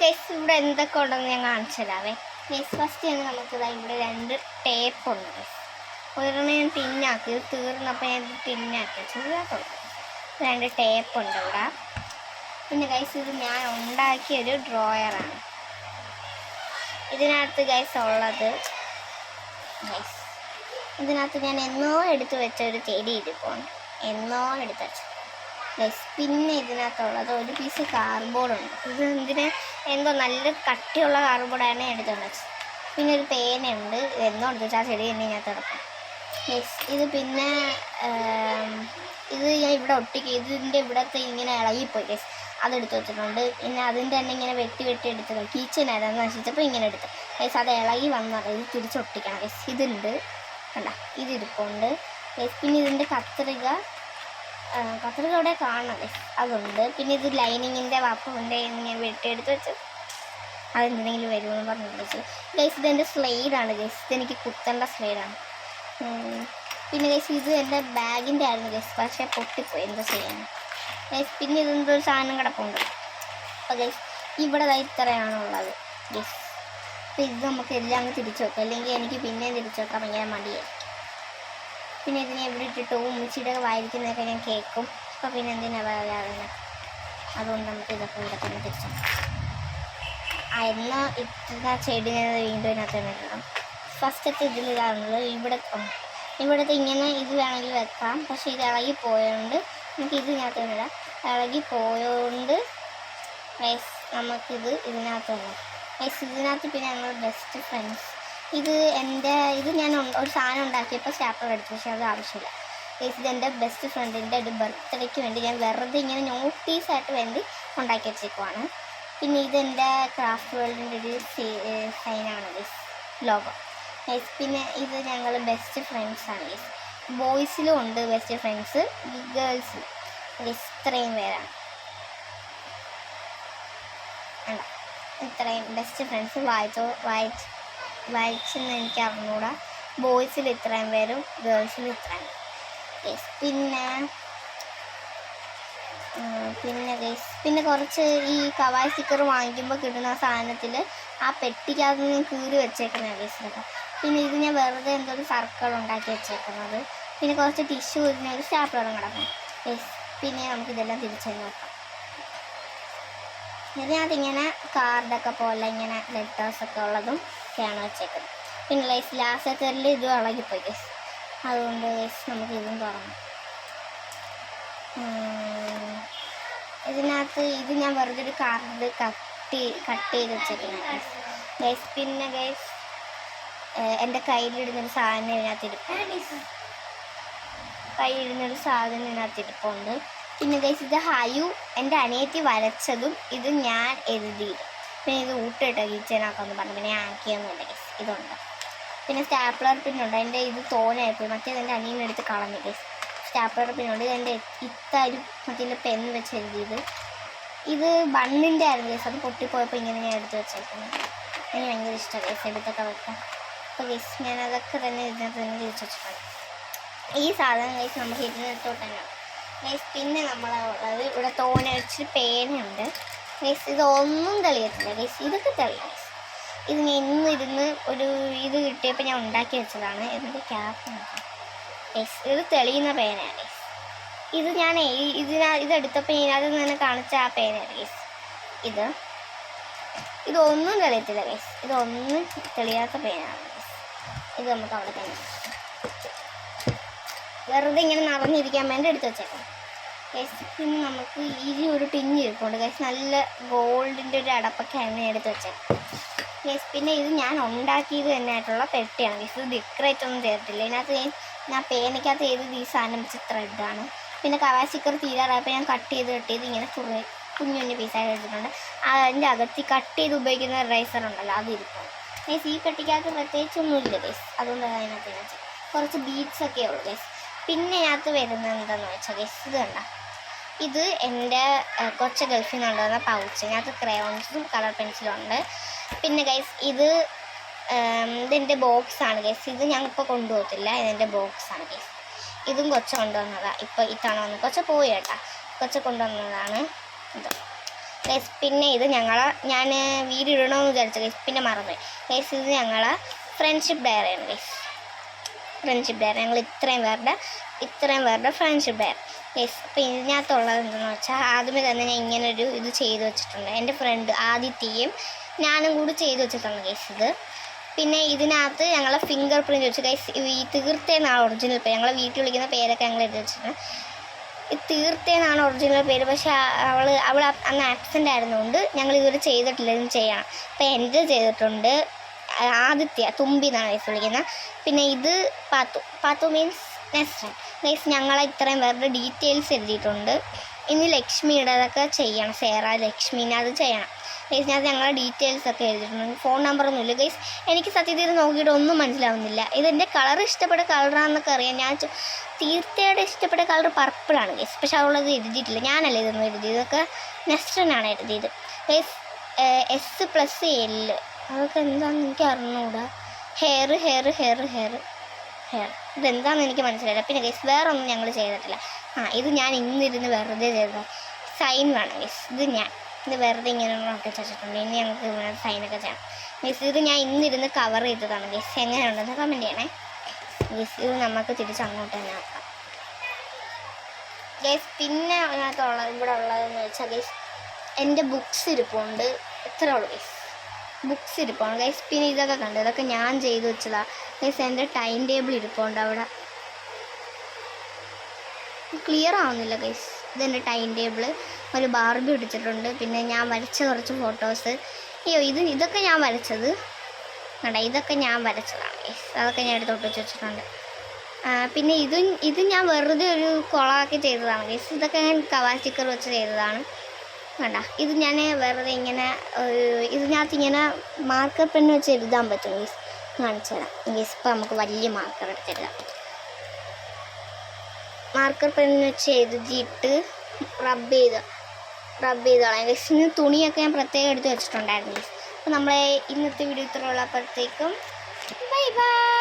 Guys ഇവിടെ എന്തൊക്കെ ഉണ്ടെന്ന് ഞാൻ കാണിച്ചു തരാവേ. ഗൈസ് ഫസ്റ്റ് തന്നെ നമുക്ക് ഇവിടെ 2 ടേപ്പ് ഉണ്ട് ഗൈസ്. ഒരെണ്ണം ഞാൻ ടിന്നാക്കി, ഇത് തീർന്നപ്പോൾ ഞാൻ ടിന്നാക്കി ചെറുതാക്കുള്ളൂ. 2 ടേപ്പ് ഉണ്ട് ഇവിടെ. പിന്നെ ഗൈസ് ഇത് ഞാൻ ഉണ്ടാക്കിയൊരു ഡ്രോയറാണ്. ഇതിനകത്ത് ഗൈസ് ഉള്ളത് ഗൈസ്, ഇതിനകത്ത് ഞാൻ എന്നോ എടുത്ത് വെച്ച ഒരു ചെടി ഇരിപ്പുണ്ട്, എന്നോ എടുത്ത് വെച്ച ഗൈസ്. പിന്നെ ഇതിനകത്തുള്ളത് ഒരു പീസ് കാർഡ്ബോർഡുണ്ട്. ഇത് എന്തോ നല്ല കട്ടിയുള്ള കാർഡ്ബോർഡാണ് എടുത്തുകൊണ്ട് വെച്ചത്. പിന്നെ ഒരു പേനയുണ്ട്, എന്നോ എടുത്ത് വെച്ചാൽ ആ ചെടി തന്നെ ഇതിനകത്ത് കിടക്കും ഗൈസ്. ഇത് പിന്നെ ഇത് ഞാൻ ഇവിടെ ഒട്ടിക്കുക, ഇതിൻ്റെ ഇവിടത്തെ ഇങ്ങനെ ഇളകിപ്പോയി ഗൈസ്, അതെടുത്ത് വെച്ചിട്ടുണ്ട്. പിന്നെ അതിൻ്റെ തന്നെ ഇങ്ങനെ വെട്ടി എടുത്തത് കിച്ചനായിരുന്നു നശിച്ചപ്പോൾ ഇങ്ങനെ എടുത്ത് ഗൈസ്. അത് ഇളകി വന്നത് ഇത് തിരിച്ചൊട്ടിക്കണം ഗൈസ്. ഇതുണ്ട് കണ്ട, ഇതിരിപ്പുണ്ട് ഗൈസ്. പിന്നെ ഇതിൻ്റെ കത്രിക ഇവിടെ കാണണം ഗൈസ്, അതുണ്ട്. പിന്നെ ഇത് ലൈനിങ്ങിൻ്റെ വപ്പുണ്ട്, ഇങ്ങനെ വെട്ടിയെടുത്ത് വെച്ചത്, അതെന്തെങ്കിലും വരുമെന്ന് പറഞ്ഞു വെച്ചത് ഗൈസ്. ഇതെൻ്റെ സ്ലൈഡാണ് ഗൈസ്, ഇതെനിക്ക് കുത്തേണ്ട സ്ലൈഡാണ്. പിന്നെ ഗൈസ് ഇത് എൻ്റെ ബാഗിൻ്റെ ആയിരുന്നു ഗൈസ്, പക്ഷേ പൊട്ടിപ്പോയി, എന്താ ചെയ്യാൻ ഗൈസ്. പിന്നെ ഇതെന്തോ ഒരു സാധനം കിടപ്പുണ്ട്. അപ്പോൾ ഗൈസ് ഇവിടെ ഇത്രയാണുള്ളത് ഗൈസ്. അപ്പോൾ ഇത് നമുക്ക് എല്ലാം അങ്ങ് തിരിച്ചു വെക്കാം, അല്ലെങ്കിൽ എനിക്ക് പിന്നെയും തിരിച്ചു വെക്കാൻ ഭയങ്കര മടിയായിരിക്കും. പിന്നെ ഇതിനെ എവിടെ ഇട്ടിട്ട് ഉമ്മിച്ചിയുടെ വായിരിക്കുന്നതൊക്കെ ഞാൻ കേൾക്കും. അപ്പോൾ പിന്നെ എന്തിനാ പറയാതെ, അതുകൊണ്ട് നമുക്ക് ഇതൊക്കെ ഇവിടെ തന്നെ തിരിച്ചു വെക്കാം. എന്നാൽ ഇത്ര ചെടി ഞാൻ വീണ്ടും ഇതിനകത്ത് തന്നെ ഇടണം. ഫസ്റ്റത്തെ ഇതിലിതാണുള്ളത്. ഇവിടുത്തെ ഇങ്ങനെ ഇത് വേണമെങ്കിൽ വെക്കാം, പക്ഷേ ഇത് ഇളകി പോയതുകൊണ്ട് നമുക്ക് ഇതിനകത്ത് തന്നെ ഇടാം. ഇളകി പോയതുകൊണ്ട് ഗൈസ് നമുക്കിത് ഇതിനകത്ത് തന്നെ ഗൈസ്. ഇതിനകത്ത് പിന്നെ ഞങ്ങൾ ബെസ്റ്റ് ഫ്രണ്ട്സ്, ഇത് ഞാൻ ഒരു സാധനം ഉണ്ടാക്കിയപ്പോൾ സ്റ്റാപ്ലർ എടുത്തു, പക്ഷേ അത് ആവശ്യമില്ല ഗൈസ്. ഇതെൻ്റെ ബെസ്റ്റ് ഫ്രണ്ടിൻ്റെ ഒരു ബർത്ത്ഡേക്ക് വേണ്ടി ഞാൻ വെറുതെ ഇങ്ങനെ നോട്ടീസായിട്ട് വേണ്ടി ഉണ്ടാക്കി വെച്ചേക്കുവാണ്. പിന്നെ ഇതെൻ്റെ ക്രാഫ്റ്റ് വേൾഡിൻ്റെ ഒരു സൈനാണ് ഗൈസ്, ലോഗോ ഗൈസ്. പിന്നെ ഇത് ഞങ്ങൾ ബെസ്റ്റ് ഫ്രണ്ട്സാണ് ഗൈസ്. ബോയ്സിലും ഉണ്ട് ബെസ്റ്റ് ഫ്രണ്ട്സ്, ഗേൾസിലും ഗൈസ്. ഇത്രയും പേരാണ്, അല്ല ഇത്രയും ബെസ്റ്റ് ഫ്രണ്ട്സ്. വായിച്ചെന്ന് എനിക്ക് അറിഞ്ഞൂടാ. ബോയ്സിൽ ഇത്രയും പേരും ഗേൾസിൽ ഇത്രയും ഗൈസ്. പിന്നെ കുറച്ച് ഈ കവായ് സ്റ്റിക്കർ വാങ്ങിക്കുമ്പോൾ കിട്ടുന്ന സാധനത്തിൽ ആ പെട്ടിക്കകത്ത് നിന്ന് കീറി വെച്ചേക്കുന്ന ഗൈസ്. പിന്നെ ഇത് ഞാൻ വെറുതെ എന്തോ ഒരു സർക്കിൾ ഉണ്ടാക്കി വെച്ചേക്കുന്നത്. പിന്നെ കുറച്ച് ടിഷ്യൂ, ഇതിനൊരു സ്റ്റാപ്ലറും കിടക്കും ഗൈസ്. പിന്നെ നമുക്കിതെല്ലാം തിരിച്ചു നോക്കാം. ഇതിനകത്ത് ഇങ്ങനെ കാർഡൊക്കെ പോലെ ഇങ്ങനെ ലെറ്റേഴ്സൊക്കെ ഉള്ളതും ഒക്കെയാണ് വെച്ചേക്കുന്നത്. പിന്നെ ഗൈസ് ലാസ്റ്റത്തിൽ ഇതും ഇളകിപ്പോയി ഗൈസ്, അതുകൊണ്ട് ഗൈസ് നമുക്ക് ഇതും തുറന്നു. ഇതിനകത്ത് ഇത് ഞാൻ വെറുതെ ഒരു കാർഡ് കട്ട് ചെയ്ത് വെച്ചേക്കുന്നത് ഗൈസ്. പിന്നെ ഗൈസ് എൻ്റെ കയ്യിലിടുന്നൊരു സാധനം ഇതിനകത്തിരിപ്പുണ്ട്. പിന്നെ ഗൈസ് ഇത് ഹയു എൻ്റെ അനിയത്തി വരച്ചതും ഇത് ഞാൻ എഴുതിയത്. പിന്നെ ഇത് ഊട്ടിട്ടോ കിച്ചനാക്കാമെന്ന് പറഞ്ഞു, പിന്നെ ഞാൻ ആക്കിയൊന്നുമില്ല ഗൈസ്. ഇതുണ്ട്. പിന്നെ സ്റ്റാപ്ലർ പിന്നുണ്ട്, എൻ്റെ ഇത് തോനായിപ്പോയി, മറ്റേത് എൻ്റെ അനിയനെടുത്ത് കളഞ്ഞു ഗൈസ്. സ്റ്റാപ്ലർ പിന്നുണ്ട്, എൻ്റെ ഇത്താരും മറ്റേ പെൻ വെച്ച് എഴുതിയത്. ഇത് ബണ്ണിൻ്റെ ആയിരുന്നു ഗൈസ്, അത് പൊട്ടിപ്പോയപ്പോൾ ഇങ്ങനെ ഞാൻ എടുത്ത് വെച്ചേക്കുന്നത്. എനിക്ക് ഭയങ്കര ഇഷ്ടമാണ് ഗൈസ് എടുത്തൊക്കെ വെക്കാം. അപ്പോൾ ഗൈസ് ഞാനതൊക്കെ തന്നെ ഇതിനകത്ത് തന്നെ തിരിച്ച് വെച്ചിട്ടുണ്ട്. ഈ സാധനം ഗൈസ് നമുക്ക് ഇതിനകത്തോട്ട് തന്നെ ഗൈസ്. പിന്നെ നമ്മളുള്ളത് ഇവിടെ വെച്ച് പേനയുണ്ട് ഗൈസ്. ഇതൊന്നും തെളിയത്തില്ല ഗൈസ്, ഇതൊക്കെ തെളിയും ഗൈസ്. ഇത് ഇന്നിരുന്ന് ഒരു ഇത് കിട്ടിയപ്പോൾ ഞാൻ ഉണ്ടാക്കി വെച്ചതാണ്. ഇതിൻ്റെ ക്യാപ്പ് ഗൈസ്, ഇത് തെളിയുന്ന പേനയാണ് ഗൈസ്. ഇത് ഞാൻ ഇതെടുത്തപ്പോൾ ഇതിനകത്ത് നിന്ന് കാണിച്ച ആ പേനയാണ് ഗൈസ്. ഇതൊന്നും തെളിയത്തില്ല ഗൈസ്, ഇതൊന്നും തെളിയാത്ത പേനയാണ് ഗൈസ്. ഇത് നമുക്ക് അവിടെ തന്നെ വെറുതെ ഇങ്ങനെ നിറഞ്ഞിരിക്കാൻ വേണ്ടി എടുത്ത് വെച്ചേക്കാം ഗൈസ്. പിന്നെ നമുക്ക് ഈ ഒരു ടിന്ന് ഇരിപ്പുണ്ട് ഗൈസ്, നല്ല ഗോൾഡിൻ്റെ ഒരു അടപ്പൊക്കെയാണ് എടുത്ത് വെച്ചേക്കാം ഗൈസ്. പിന്നെ ഇത് ഞാൻ ഉണ്ടാക്കിയത് തന്നെയായിട്ടുള്ള പെട്ടിയാണ് ഗൈസ്. ഇത് ഡെക്കറേറ്റ് ഒന്നും ചെയ്തിട്ടില്ല. ഇതിനകത്ത് ഞാൻ പേനയ്ക്കകത്ത് ചെയ്തത് ഈ സാധനം വെച്ച് ത്രെഡാണ്. പിന്നെ കവായ് സ്റ്റിക്കർ തീരാറായപ്പോൾ ഞാൻ കട്ട് ചെയ്ത് ഇങ്ങനെ കുഞ്ഞു കുഞ്ഞു പീസായിട്ട് എടുത്തിട്ടുണ്ട്. അതിൻ്റെ അകത്ത് കട്ട് ചെയ്ത് ഉപയോഗിക്കുന്ന റൈസർ ഉണ്ടല്ലോ, അതിരിക്കണം ഗൈസ്. ഈ പെട്ടിക്കകത്ത് പ്രത്യേകിച്ചൊന്നുമില്ല ഗൈസ്, അതുകൊണ്ട് അതിനകത്ത് വെച്ചാൽ കുറച്ച് ബീഡ്സൊക്കെ ഉള്ളൂ ഗൈസ്. പിന്നെ അതിനകത്ത് വരുന്നത് എന്താണെന്ന് വെച്ചാൽ ഗൈസ്, ഇത് കണ്ട, ഇത് എൻ്റെ കൊച്ച ഗൾഫിൽ നിന്ന് കൊണ്ടുവന്ന പൗച്ച്. ഇതിനകത്ത് ക്രയോൺസും കളർ പെൻസിലും ഉണ്ട്. പിന്നെ ഗൈസ് ഇതെൻ്റെ ബോക്സാണ് ഗൈസ്. ഇത് ഞങ്ങളിപ്പോൾ കൊണ്ടുപോകത്തില്ല, ഇതെൻ്റെ ബോക്സാണ് ഗൈസ്. ഇതും കൊച്ച കൊണ്ടുവന്നതാണ്. ഇപ്പോൾ ഇത്തവണ വന്ന് കൊച്ച പോയി കേട്ടാ, കൊച്ച കൊണ്ടുവന്നതാണ് ഇത്. ഗൈസ് പിന്നെ ഇത് ഞാൻ വീഡിയോ ഇടണമെന്ന് വിചാരിച്ചു ഗൈസ്, പിന്നെ മറന്നു ഗൈസ്. ഇത് ഞങ്ങളെ ഫ്രണ്ട്ഷിപ്പ് ഡയറിയാണ് ഗൈസ്, ഫ്രണ്ട്ഷിപ്പ് ഡയറി. ഞങ്ങൾ ഇത്രയും പേരുടെ ഫ്രണ്ട്ഷിപ്പ് ഡയറി ഗൈസ്. അപ്പോൾ ഇതിനകത്തുള്ളത് എന്താണെന്ന് വെച്ചാൽ ആദ്യമേ തന്നെ ഞാൻ ഇങ്ങനൊരു ഇത് ചെയ്ത് വെച്ചിട്ടുണ്ട്. എൻ്റെ ഫ്രണ്ട് ആദിത്യയും ഞാനും കൂടി ചെയ്ത് വെച്ചിട്ടുണ്ട് ഗൈസ് ഇത്. പിന്നെ ഇതിനകത്ത് ഞങ്ങളെ ഫിംഗർ പ്രിൻറ്റ് വെച്ച് ഗൈസ്. ഈ തീർത്തേന്നാണ് ഒറിജിനൽ പേര്, ഞങ്ങളെ വീട്ടിൽ വിളിക്കുന്ന പേരൊക്കെ ഞങ്ങൾ എഴുതി വെച്ചിട്ടുണ്ട്. ഈ തീർത്തേന്നാണ് ഒറിജിനൽ പേര്, പക്ഷേ അവൾ അന്ന് ആക്സിഡൻ്റ് ആയിരുന്നുകൊണ്ട് ഞങ്ങൾ ഇതുവരെ ചെയ്തിട്ടില്ല, ഇതും ചെയ്യണം. അപ്പോൾ എൻ്റെ ചെയ്തിട്ടുണ്ട്. ആദിത്യ തുമ്പി എന്നാണ് ഗൈസ് വിളിക്കുന്നത്. പിന്നെ ഇത് പാത്തു മീൻസ് നെസ്രൻ ഗൈസ്. ഞങ്ങളെ ഇത്രയും പേരുടെ ഡീറ്റെയിൽസ് എഴുതിയിട്ടുണ്ട്. ഇനി ലക്ഷ്മിയുടെ അതൊക്കെ ചെയ്യണം, സേറ ലക്ഷ്മിനെ അത് ചെയ്യണം ഗൈസ്. ഞാൻ ഞങ്ങളുടെ ഡീറ്റെയിൽസൊക്കെ എഴുതിയിട്ടുണ്ട്. ഫോൺ നമ്പറൊന്നുമില്ല ഗൈസ്. എനിക്ക് സത്യത്തിൽ ഇത് നോക്കിയിട്ട് ഒന്നും മനസ്സിലാവുന്നില്ല. ഇതെൻ്റെ കളർ ഇഷ്ടപ്പെട്ട കളറാണെന്നൊക്കെ അറിയാം. ഞാൻ തീർച്ചയായിട്ടും ഇഷ്ടപ്പെട്ട കളർ പർപ്പിളാണ് ഗൈസ്, പക്ഷെ അവളത് എഴുതിയിട്ടില്ല. ഞാനല്ല ഇതൊന്നും എഴുതിയത്, ഇതൊക്കെ നെസ്രനാണ് എഴുതിയത് ഗൈസ്. S+L അതൊക്കെ എന്താണെന്ന് എനിക്ക് അറിഞ്ഞുകൂടാ. ഹെയർ ഇതെന്താണെന്ന് എനിക്ക് മനസ്സിലായില്ല. പിന്നെ ഗൈസ് വേറെ ഒന്നും ഞങ്ങൾ ചെയ്തിട്ടില്ല. ഇത് ഞാൻ ഇന്നിരുന്ന് വെറുതെ ചെയ്തതാണ്. സൈൻ വേണം ഗൈസ്. ഇത് വെറുതെ ഇങ്ങനെ ഒക്കെ വെച്ചിട്ടുണ്ട്. ഇനി ഞങ്ങൾക്ക് സൈനൊക്കെ ചെയ്യണം ഗൈസ്. ഇത് ഞാൻ ഇന്നിരുന്ന് കവർ ചെയ്തതാണ് ഗൈസ്. എങ്ങനെയുണ്ടെന്ന് കമൻറ്റ് ചെയ്യണേ ഗൈസ്. ഇത് നമുക്ക് തിരിച്ചങ്ങോട്ട് തന്നെ ആക്കാം ഗൈസ്. പിന്നെ ഇവിടെ ഉള്ളതെന്ന് വെച്ചാൽ ഗൈസ് എൻ്റെ ബുക്സ് ഇരിപ്പുണ്ട്. ഇത്രേ ഉള്ളൂ ഗൈസ്, ബുക്സ് ഇരിപ്പുണ്ട് ഗൈസ്. പിന്നെ ഇതൊക്കെ കണ്ടു, ഇതൊക്കെ ഞാൻ ചെയ്ത് വെച്ചതാണ് ഗൈസ്. എൻ്റെ ടൈം ടേബിൾ ഇരിപ്പുണ്ട് അവിടെ. ക്ലിയർ ആവുന്നില്ല ഗൈസ്. ഇതെൻ്റെ ടൈം ടേബിൾ, ഒരു ബാർബി ഇടിച്ചിട്ടുണ്ട്. പിന്നെ ഞാൻ വരച്ച കുറച്ച് ഫോട്ടോസ്. ഇതൊക്കെ ഞാൻ വരച്ചത് കണ്ടോ, ഇതൊക്കെ ഞാൻ വരച്ചതാണ് ഗൈസ്. അതൊക്കെ ഞാൻ എടുത്ത് ഒട്ടിച്ച് വെച്ചിട്ടുണ്ട്. പിന്നെ ഇത് ഞാൻ വെറുതെ ഒരു കൊളാക്കി ചെയ്തതാണ് ഗൈസ്. ഇതൊക്കെ ഞാൻ കവാ സ്റ്റിക്കർ വെച്ച് ചെയ്തതാണ് വേണ്ട. ഇത് ഞാൻ വെറുതെ ഇങ്ങനെ ഇതിനകത്ത് ഇങ്ങനെ മാർക്കർ പെണ്ണ് വെച്ച് എഴുതാൻ പറ്റും ഗൈസ്. കാണിച്ചു തരാം ഗൈസ്. ഇപ്പോൾ നമുക്ക് വലിയ മാർക്കർ എടുത്തെഴുതാം. മാർക്കർ പെണ്ണ് വെച്ച് എഴുതിയിട്ട് റബ്ബ് ചെയ്തോളാം ഗൈസ്. ഇന്ന് തുണിയൊക്കെ ഞാൻ പ്രത്യേകം എടുത്ത് വെച്ചിട്ടുണ്ടായിരുന്നു ഗൈസ്. അപ്പോൾ നമ്മളെ ഇന്നത്തെ വീഡിയോ ഇത്ര ഉള്ളപ്പോഴത്തേക്കും ബൈ ബൈ.